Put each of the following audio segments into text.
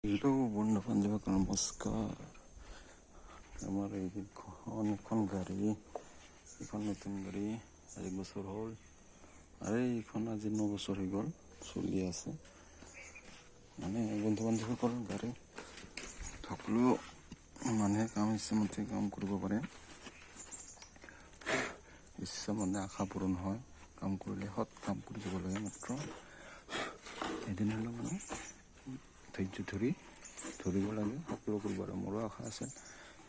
Hello বন্ধু বান্ধবীকে নমস্কাৰ। আমাৰ এইখন গাড়ী, এইখন নতুন গাড়ী 1 বছৰ হ'ল। আৰু এইখন আজি 9 বছৰ হৈ গ'ল, চলি আছে। মানে বন্ধু বান্ধৱীসকল গাড়ী সকলো মানুহে ইচ্ছামতে কাম কৰিব পাৰে। ইচ্ছা মানে আশা পূৰণ হয়। কাম কৰিলে সৎ কাম কৰি যাব লাগে। মাত্ৰ এদিন হ'লেও মানে ধৈৰ্য ধৰিব লাগে, সকলো কৰিব লাগে। মোৰো আশা আছে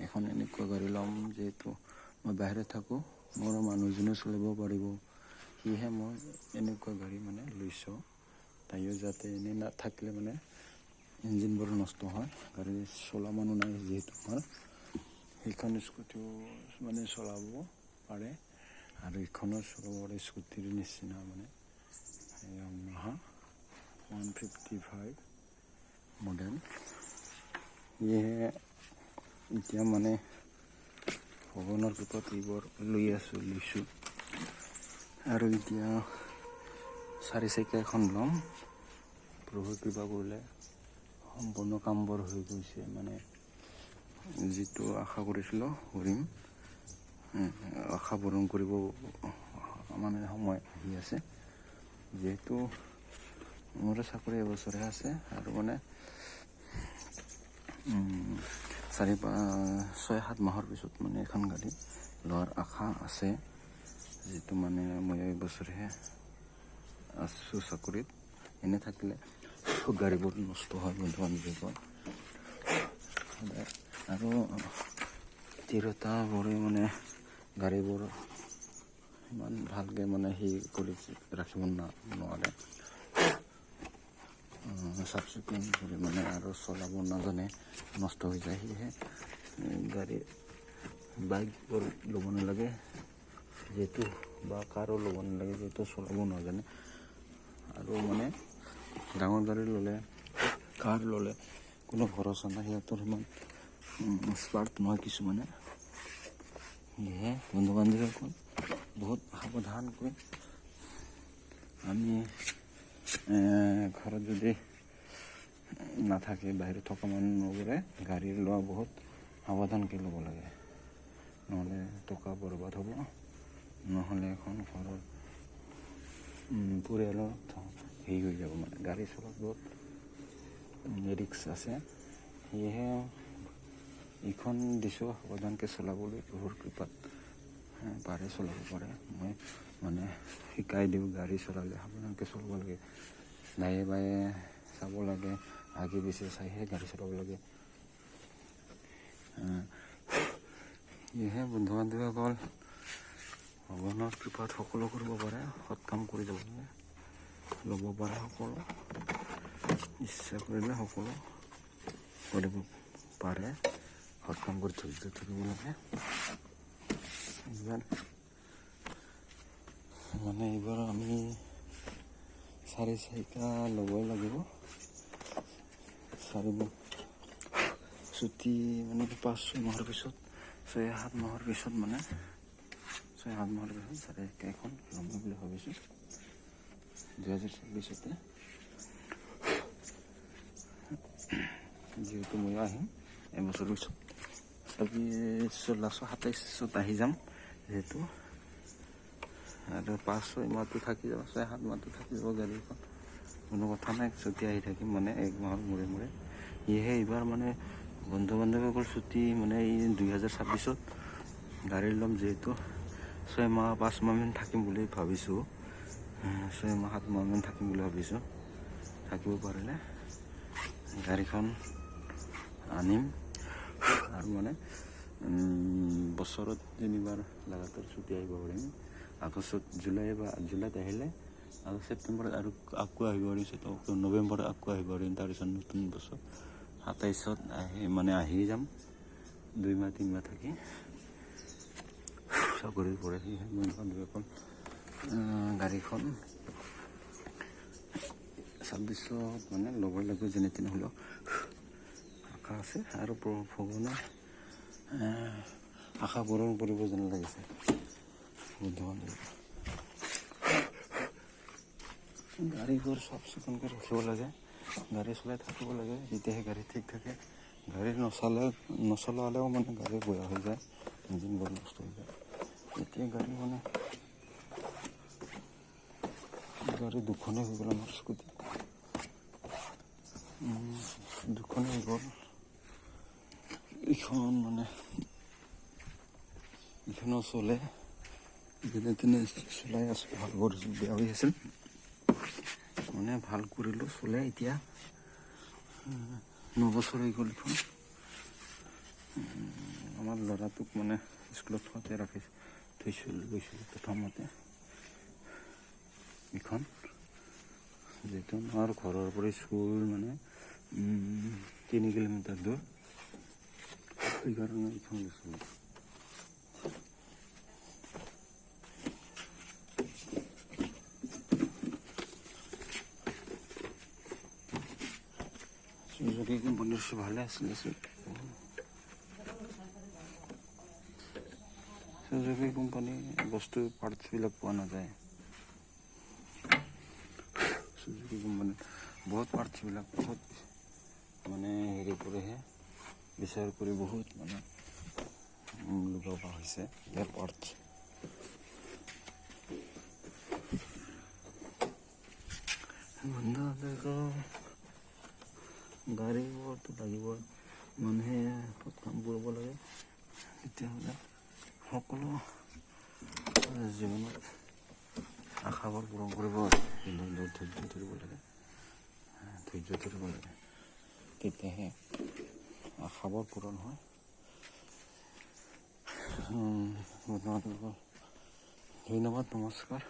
এখন এনেকুৱা গাড়ী ল'ম, যিহেতু মই বাহিৰত থাকোঁ, মোৰ মানুহজনে চলাব পাৰিব। সেয়েহে মই এনেকুৱা গাড়ী মানে লৈছোঁ। তাইও যাতে এনেই নাথাকিলে মানে ইঞ্জিনবোৰ নষ্ট হয়। গাড়ী চলোৱা মানুহ নাই যিহেতু আমাৰ, সেইখন স্কুটিও মানে চলাব পাৰে। আৰু এইখনো চলাব পাৰে স্কুটিৰ নিচিনা, মানে Yamaha 155 মডেল। সেয়েহে এতিয়া মানে ভগৱানৰ কৃপাত এইবোৰ লৈছোঁ। আৰু এতিয়া 4 চকীয়া এখন ল'ম। প্ৰভুৰ কৃপা কৰিলে সম্পূৰ্ণ কামবোৰ হৈ গৈছে। মানে যিটো আশা কৰিছিলোঁ কৰিম, আশা পূৰণ কৰিব মানে সময় আহি আছে। যিহেতু মোৰ চাকৰি এবছৰে আছে, আৰু মানে 6-7 মাহৰ পিছত মানে এখন গাড়ী লোৱাৰ আশা আছে। যিটো মানে মই এবছৰহে আছোঁ চাকৰিত। এনে থাকিলে গাড়ীবোৰ নষ্ট হয় বন্ধু বান্ধৱীবোৰ। আৰু তিৰোতাবোৰে মানে গাড়ীবোৰ ইমান ভালকৈ মানে কৰি ৰাখিব নোৱাৰে। চাফ চিকুণ কৰি মানে আৰু চলাব নাজানে, নষ্ট হৈ যায়। সেয়েহে বাইকবোৰ ল'ব নালাগে যিহেতু, বা কাৰো ল'ব নালাগে যিহেতু চলাব নাজানে। আৰু মানে ডাঙৰ গাড়ী ল'লে, কাৰ ল'লে কোনো ভৰসা নাই, সিহঁতৰ ইমান স্মাৰ্ট নহয় কিছুমানে। সেয়েহে বন্ধু বান্ধৱীসকল বহুত সাৱধানকৈ আমি ঘৰত যদি নাথাকে, বাহিৰত থকা মানুহবোৰে গাড়ী লোৱা বহুত সাৱধানকৈ ল'ব লাগে। নহ'লে টকা বৰবাদ হ'ব, নহ'লে এখন ঘৰৰ পৰিয়ালৰ হেৰি হৈ যাব। মানে গাড়ী চলোৱাত বহুত ৰিস্ক আছে। সেয়েহে এইখন দিছোঁ সাৱধানকৈ চলাবলৈ। প্ৰভুৰ কৃপাত পাৰে চলাব পাৰে। মই মানে শিকাই দিওঁ, গাড়ী চলালে সাৱধানকৈ চলাব লাগে, দায়ে বায়ে চাব লাগে, আগে পিছে চাইহে গাড়ী চলাব লাগে। সেয়েহে বন্ধু বান্ধৱীসকল ভগৱানৰ কৃপাত সকলো কৰিব পাৰে, সৎ কাম কৰি যাব লাগে, ল'ব পাৰে। সকলো ইচ্ছা কৰিলে সকলো কৰিব পাৰে। সৎ কাম কৰি ধৈৰ্য ধৰিব লাগে। এইবাৰ আমি 4 চকীয়া ল'বই লাগিব। ছুটি মানে 5-6 মাহৰ পিছত, 6-7 মাহৰ পিছত মানে 6-7 মাহৰ পিছত 4 চকীয়া এখন ল'ম বুলি ভাবিছোঁ 2024। যিহেতু ময়ো আহিম এবছৰ পিছত, 27 আহি যাম যিহেতু। আৰু 5-6 মাহটো থাকি যাব, 6-7 মাহটো থাকি যাব গাড়ীখন, কোনো কথা নাই। ছুটি আহি থাকিম মানে 1 মাহৰ মূৰে মূৰে। সেয়েহে এইবাৰ মানে বন্ধু বান্ধৱীসকল ছুটি মানে এই 2026 গাড়ী ল'ম। যিহেতু 6-5 মাহমান থাকিম বুলি ভাবিছোঁ, 6-7 মাহমান থাকিম বুলি ভাবিছোঁ। থাকিব পাৰিলে গাড়ীখন আনিম। আৰু মানে বছৰত 3বাৰ লাগাতাৰ ছুটি আহিব পাৰিম। আগষ্টত জুলাইত আহিলে আৰু ছেপ্টেম্বৰত আৰু আকৌ আহিব পাৰিম, নৱেম্বৰত আকৌ আহিব পাৰিম। তাৰপিছত নতুন বছৰ 27ত আহি যাম, 2 মাহ 3 মাহ থাকি চাকৰিৰ পৰা। সেয়েহে বন্ধু বান্ধৱীসকল গাড়ীখন 26ত মানে ল'ব লাগিব, যেনে তেনে হ'লেও আশা আছে। আৰু ভগৱানে আশা পূৰণ কৰিব যেন লাগিছে বন্ধু বান্ধৱী। গাড়ীবোৰ চাফ চিকুণকৈ ৰাখিব লাগে। গাড়ী চলাই থাকিব লাগে, তেতিয়াহে গাড়ী ঠিক থাকে। গাড়ী নচলালেও মানে গাড়ী বেয়া হৈ যায়, ইঞ্জিনবোৰ নষ্ট হৈ যায়। এতিয়া গাড়ী মানে গাড়ী দুখনেই হৈ গ'ল আমাৰ স্কুটি, দুখনেই হৈ গ'ল। এইখন মানে এইখনো চলে, যেনে তেনে চলাই আছোঁ। ভাল কৰিছোঁ, বেয়া হৈ আছিল মানে ভাল কৰিলোঁ, চলে এতিয়া 9 বছৰ হৈ গ'ল এইখন। আমাৰ ল'ৰাটোক মানে স্কুলত থওঁতে গৈছিলোঁ প্ৰথমতে এইখন, যিহেতু আমাৰ ঘৰৰ পৰা স্কুল মানে 3 কিলোমিটাৰ দূৰ, সেইকাৰণে এইখন লৈছিলোঁ। সুজুকি কোম্পানীৰ ভালে আছিলে। সুজুকি কোম্পানী বস্তু পাৰ্টছবিলাক পোৱা নাযায়। সুজুকি কোম্পানীত বহুত পাৰ্টছবিলাক বহুত মানে হেৰি কৰিহে বিচাৰ কৰি বহুত মানে লগা হৈছে ইয়াৰ পাৰ্টছ। বন্ধুসকল, গাড়ীবোৰতো লাগিবই, মানুহে কাম কৰিব লাগে, তেতিয়াহ'লে সকলো জীৱনত আশাবোৰ পূৰণ কৰিব। কিন্তু ধৈৰ্য ধৰিব লাগে, তেতিয়াহে আশাবোৰ পূৰণ হয়। ধন্যবাদ, নমস্কাৰ।